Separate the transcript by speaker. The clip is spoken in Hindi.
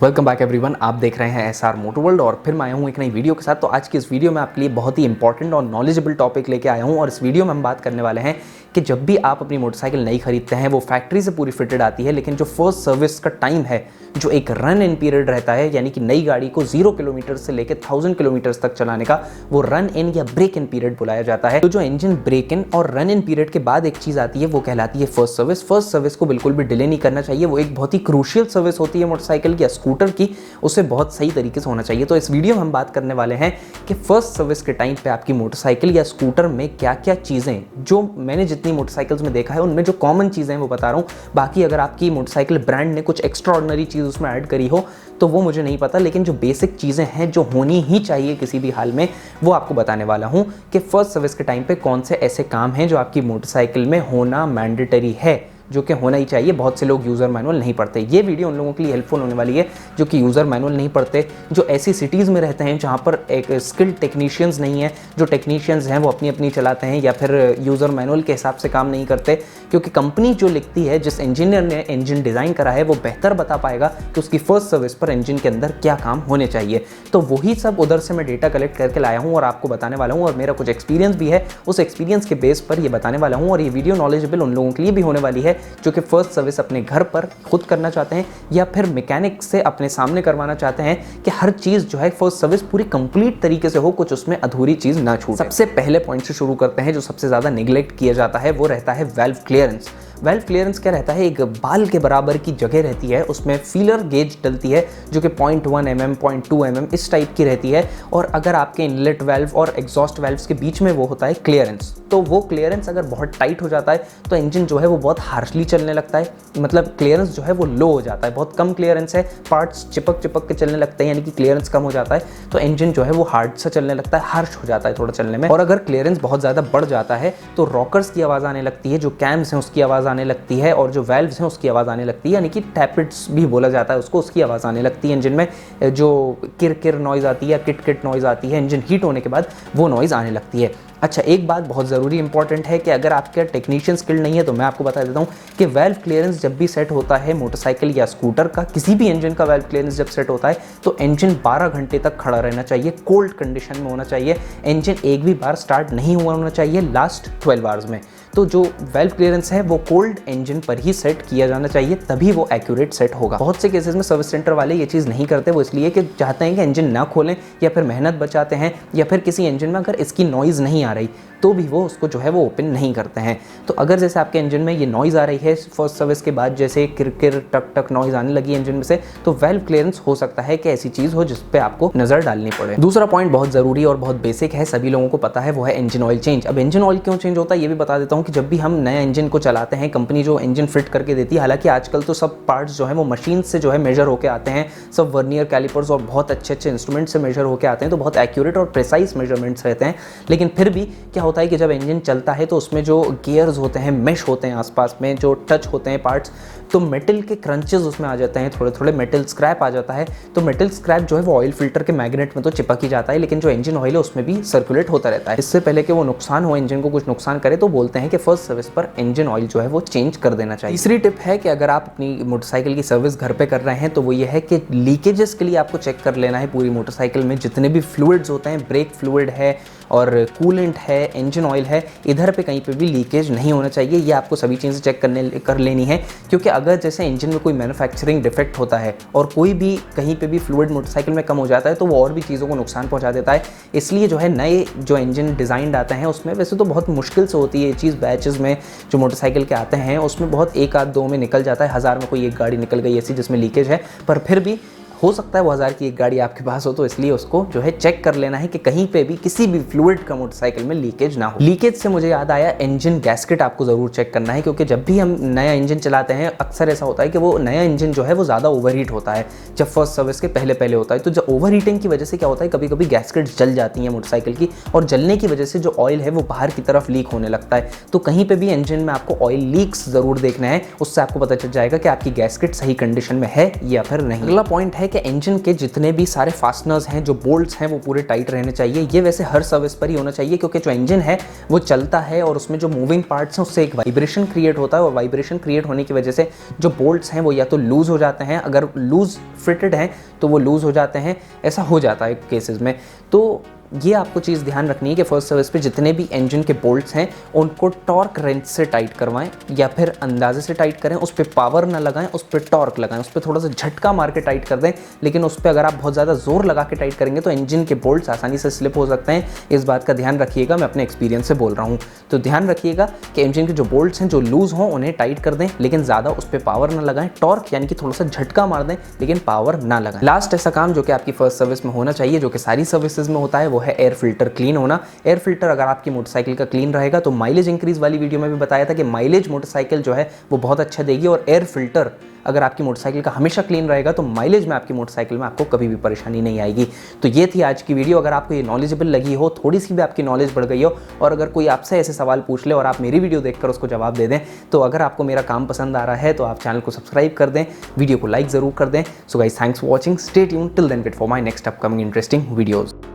Speaker 1: Welcome back everyone. आप देख रहे हैं एसआर मोटर वर्ल्ड और फिर मैं आया हूँ एक नई वीडियो के साथ। तो आज की इस वीडियो में आपके लिए बहुत ही इंपॉर्टेंट और नॉलेजेबल टॉपिक लेके आया हूँ और इस वीडियो में हम बात करने वाले हैं कि जब भी आप अपनी मोटरसाइकिल नई खरीदते हैं वो फैक्ट्री से पूरी फिटेड आती है, लेकिन जो फर्स्ट सर्विस का टाइम है, जो एक रन इन पीरियड रहता है, यानी कि नई गाड़ी को 0 किलोमीटर से लेकर 1000 किलोमीटर तक चलाने का, वो रन इन या ब्रेक इन पीरियड बुलाया जाता है। तो जो इंजन ब्रेक इन और रन इन पीरियड के बाद एक चीज आती है वो कहलाती है फर्स्ट सर्विस। फर्स्ट सर्विस को बिल्कुल भी डिले नहीं करना चाहिए, वो एक बहुत ही क्रूशियल सर्विस होती है मोटरसाइकिल की या स्कूटर की, उसे बहुत सही तरीके से होना चाहिए। तो इस वीडियो में हम बात करने वाले हैं कि फर्स्ट सर्विस के टाइम पे आपकी मोटरसाइकिल या स्कूटर में क्या क्या चीज़ें, जो मैंने जितनी मोटरसाइकिल्स में देखा है उनमें जो कॉमन चीज़ें हैं वो बता रहा हूँ। बाकी अगर आपकी मोटरसाइकिल ब्रांड ने कुछ एक्स्ट्रा ऑर्डिनरी चीज़ उसमें ऐड करी हो तो वो मुझे नहीं पता, लेकिन जो बेसिक चीज़ें हैं जो होनी ही चाहिए किसी भी हाल में, वो आपको बताने वाला हूँ कि फर्स्ट सर्विस के टाइम पे कौन से ऐसे काम हैं जो आपकी मोटरसाइकिल में होना मैंडेटरी है, जो कि होना ही चाहिए। बहुत से लोग यूज़र मैनुअल नहीं पढ़ते। ये वीडियो उन लोगों के लिए हेल्पफुल होने वाली है जो कि यूज़र मैनुअल नहीं पढ़ते, जो ऐसी सिटीज़ में रहते हैं जहाँ पर एक स्किल्ड टेक्नीशियंस नहीं है। जो टेक्नीशियंस हैं वो अपनी अपनी चलाते हैं या फिर यूज़र मैनुअल के हिसाब से काम नहीं करते, क्योंकि कंपनी जो लिखती है, जिस इंजीनियर ने इंजन डिज़ाइन करा है, वो बेहतर बता पाएगा कि उसकी फर्स्ट सर्विस पर इंजन के अंदर क्या काम होने चाहिए। तो वही सब उधर से मैं डेटा कलेक्ट करके लाया हूँ और आपको बताने वाला हूँ, और मेरा कुछ एक्सपीरियंस भी है, उस एक्सपीरियंस के बेस पर ये बताने वाला हूँ। और ये वीडियो नॉलेजेबल उन लोगों के लिए भी होने वाली है जो कि फर्स्ट सर्विस अपने घर पर खुद करना चाहते हैं या फिर मैकेनिक से अपने सामने करवाना चाहते हैं कि हर चीज जो है फर्स्ट सर्विस पूरी कंप्लीट तरीके से हो, कुछ उसमें अधूरी चीज ना छूटे। सबसे पहले पॉइंट से शुरू करते हैं, जो सबसे ज्यादा निगलेक्ट किया जाता है वो रहता है वाल्व क्लियरेंस। वाल्व क्लियरेंस क्या रहता है? एक बाल के बराबर की जगह रहती है, उसमें फीलर गेज डलती है जो कि 0.1 mm 0.2 mm इस टाइप की रहती है, और अगर आपके इनलेट वाल्व और एग्जॉस्ट वाल्व्स के बीच में वो होता है क्लियरेंस, तो वो क्लियरेंस अगर बहुत टाइट हो जाता है तो इंजन जो है वो बहुत हार्शली चलने लगता है, मतलब क्लियरेंस जो है वो लो हो जाता है। बहुत कम क्लियरेंस है, पार्ट्स चिपक चिपक के चलने लगते हैं, यानी कि क्लियरेंस कम हो जाता है, तो इंजन जो है वो हार्ड सा चलने लगता है, हार्श हो जाता है थोड़ा चलने में। और अगर क्लियरेंस बहुत ज़्यादा बढ़ जाता है तो रॉकर्स की आवाज़ आने लगती है, जो कैम्स हैं उसकी आवाज़ आने लगती है, और जो वाल्व्स हैं उसकी आवाज़ आने लगती है, यानी कि टैपिट्स भी बोला जाता है उसको, उसकी आवाज़ आने लगती है। इंजन में जो किर किर नॉइज़ आती है या किट किट नॉइज़ आती है, इंजन हीट होने के बाद वो नॉइज़ आने लगती है। अच्छा, एक बात बहुत ज़रूरी इंपॉर्टेंट है कि अगर आपका टेक्नीशियन स्किल नहीं है तो मैं आपको बता देता हूँ कि वाल्व क्लियरेंस जब भी सेट होता है मोटरसाइकिल या स्कूटर का, किसी भी इंजन का वाल्व क्लियरेंस जब सेट होता है तो इंजन 12 घंटे तक खड़ा रहना चाहिए, कोल्ड कंडीशन में होना चाहिए। इंजन एक भी बार स्टार्ट नहीं हुआ होना चाहिए लास्ट 12 आवर्स में। तो जो वाल्व क्लियरेंस है वो कोल्ड इंजन पर ही सेट किया जाना चाहिए, तभी वो एक्यूरेट सेट होगा। बहुत से केसेस में सर्विस सेंटर वाले ये चीज़ नहीं करते, वो इसलिए कि चाहते हैं कि इंजन ना खोलें या फिर मेहनत बचाते हैं, या फिर किसी इंजन में अगर इसकी नॉइज़ नहीं आ रही तो भी वो उसको जो है वो ओपन नहीं करते हैं। तो अगर जैसे आपके इंजन में ये नॉइज़ आ रही है फर्स्ट सर्विस के बाद, जैसे किरकिर टक टक नॉइज़ आने लगी इंजन में से, तो वाल्व क्लियरेंस हो सकता है कि ऐसी चीज़ हो जिस पे आपको नज़र डालनी पड़े। दूसरा पॉइंट बहुत ज़रूरी और बहुत बेसिक है, सभी लोगों को पता है, वो है इंजन ऑयल चेंज। अब इंजन ऑयल क्यों चेंज होता है ये भी बता देता हूँ कि जब भी हम नया इंजन को चलाते हैं, कंपनी जो इंजन फिट करके देती है, हालांकि आजकल तो सब पार्ट्स जो है वो मशीन से जो है मेजर होकर आते हैं, सब वर्नियर कैलिपर्स और बहुत अच्छे अच्छे इंस्ट्रूमेंट से मेजर होकर आते हैं, तो बहुत एक्यूरेट और प्रिसाइज मेजरमेंट्स रहते हैं। लेकिन फिर भी क्या होता है कि जब इंजन चलता है तो उसमें जो गियर्स होते हैं, मेश होते हैं आसपास में, जो टच होते हैं पार्ट्स, तो मेटल के क्रंचेस उसमें आ जाते हैं, थोड़े थोड़े मेटल स्क्रैप आ जाता है। तो मेटल स्क्रैप जो है वो ऑयल फिल्टर के मैग्नेट में तो चिपक ही जाता है, लेकिन जो इंजन ऑयल है उसमें भी सर्कुलेट होता रहता है। इससे पहले कि वो नुकसान हो, इंजन को कुछ नुकसान करे, तो बोलते हैं कि फर्स्ट सर्विस पर इंजन ऑयल जो है वो चेंज कर देना चाहिए। तीसरी टिप है कि अगर आप अपनी मोटरसाइकिल की सर्विस घर पे कर रहे हैं तो वो ये है कि लीकेजेस के लिए आपको चेक कर लेना है पूरी मोटरसाइकिल में जितने भी फ्लूइड्स होते हैं, ब्रेक फ्लूइड है और कूलेंट है, इंजन ऑयल है, इधर पे कहीं पे भी लीकेज नहीं होना चाहिए। ये आपको सभी चीज़ें चेक कर लेनी है, क्योंकि अगर जैसे इंजन में कोई मैन्युफैक्चरिंग डिफेक्ट होता है और कोई भी कहीं पे भी फ्लूइड मोटरसाइकिल में कम हो जाता है तो वो और भी चीज़ों को नुकसान पहुंचा देता है। इसलिए जो है नए जो इंजन डिज़ाइन आते हैं उसमें वैसे तो बहुत मुश्किल से होती है ये चीज़, बैचेस में जो मोटरसाइकिल के आते हैं उसमें बहुत एक आध दो में निकल जाता है, 1000 में कोई एक गाड़ी निकल गई ऐसी जिसमें लीकेज है, पर फिर भी हो सकता है वो 1000 की एक गाड़ी आपके पास हो, तो इसलिए उसको जो है चेक कर लेना है कि कहीं पे भी किसी भी फ्लूइड का मोटरसाइकिल में लीकेज ना हो। लीकेज से मुझे याद आया, इंजन गैस्केट आपको ज़रूर चेक करना है, क्योंकि जब भी हम नया इंजन चलाते हैं अक्सर ऐसा होता है कि वो नया इंजन जो है वो ज़्यादा ओवरहीट होता है जब फर्स्ट सर्विस के पहले पहले होता है। तो जब ओवर हीटिंग की वजह से क्या होता है, कभी कभी गैस्केट जल जाती हैं मोटरसाइकिल की, और जलने की वजह से जो ऑयल है वो बाहर की तरफ लीक होने लगता है। तो कहीं पर भी इंजन में आपको ऑयल लीक्स ज़रूर देखना है, उससे आपको पता चल जाएगा कि आपकी गैस्केट सही कंडीशन में है या फिर नहीं। अगला पॉइंट है कि इंजन के जितने भी सारे फास्टनर्स हैं, जो बोल्ट्स हैं, वो पूरे टाइट रहने चाहिए। ये वैसे हर सर्विस पर ही होना चाहिए, क्योंकि जो इंजन है वो चलता है और उसमें जो मूविंग पार्ट्स हैं उससे एक वाइब्रेशन क्रिएट होता है, और वाइब्रेशन क्रिएट होने की वजह से जो बोल्ट्स हैं वो या तो लूज़ हो जाते हैं, अगर लूज़ फिटेड हैं तो वो लूज़ हो जाते हैं, ऐसा हो जाता है केसेस में। तो ये आपको चीज़ ध्यान रखनी है कि फर्स्ट सर्विस पे जितने भी इंजन के बोल्ट्स हैं उनको टॉर्क रेंच से टाइट करवाएं, या फिर अंदाजे से टाइट करें। उस पर पावर ना लगाएं, उस पर टॉर्क लगाएं, उस पर थोड़ा सा झटका मार के टाइट कर दें। लेकिन उस पर अगर आप बहुत ज़्यादा जोर लगा के टाइट करेंगे तो इंजन के बोल्ट्स आसानी से स्लिप हो सकते हैं। इस बात का ध्यान रखिएगा, मैं अपने एक्सपीरियंस से बोल रहा हूँ। तो ध्यान रखिएगा कि इंजन के जो बोल्ट्स हैं जो लूज़ हों उन्हें टाइट कर दें, लेकिन ज़्यादा उस पर पावर ना लगाएं। टॉर्क यानी कि थोड़ा सा झटका मार दें, लेकिन पावर ना लगाएं। लास्ट ऐसा काम जो कि आपकी फर्स्ट सर्विस में होना चाहिए, जो कि सारी सर्विसेज में होता है, वो है एयर फिल्टर क्लीन होना। एयर फिल्टर अगर आपकी मोटरसाइकिल का क्लीन रहेगा तो माइलेज इंक्रीज वाली वीडियो में भी बताया था कि माइलेज मोटरसाइकिल जो है वो बहुत अच्छा देगी, और एयर फिल्टर अगर आपकी मोटरसाइकिल का हमेशा क्लीन रहेगा तो माइलेज में आपकी मोटरसाइकिल में आपको कभी भी परेशानी नहीं आएगी। तो ये थी आज की वीडियो। अगर आपको ये नॉलेजेबल लगी हो, थोड़ी सी भी आपकी नॉलेज बढ़ गई हो, और अगर कोई आपसे ऐसे सवाल पूछ ले और आप मेरी वीडियो देखकर उसको जवाब दे दें, तो अगर आपको मेरा काम पसंद आ रहा है तो आप चैनल को सब्सक्राइब कर दें, वीडियो को लाइक ज़रूर कर दें। So guys, thanks for watching, stay tuned till then, wait for my next upcoming interesting videos.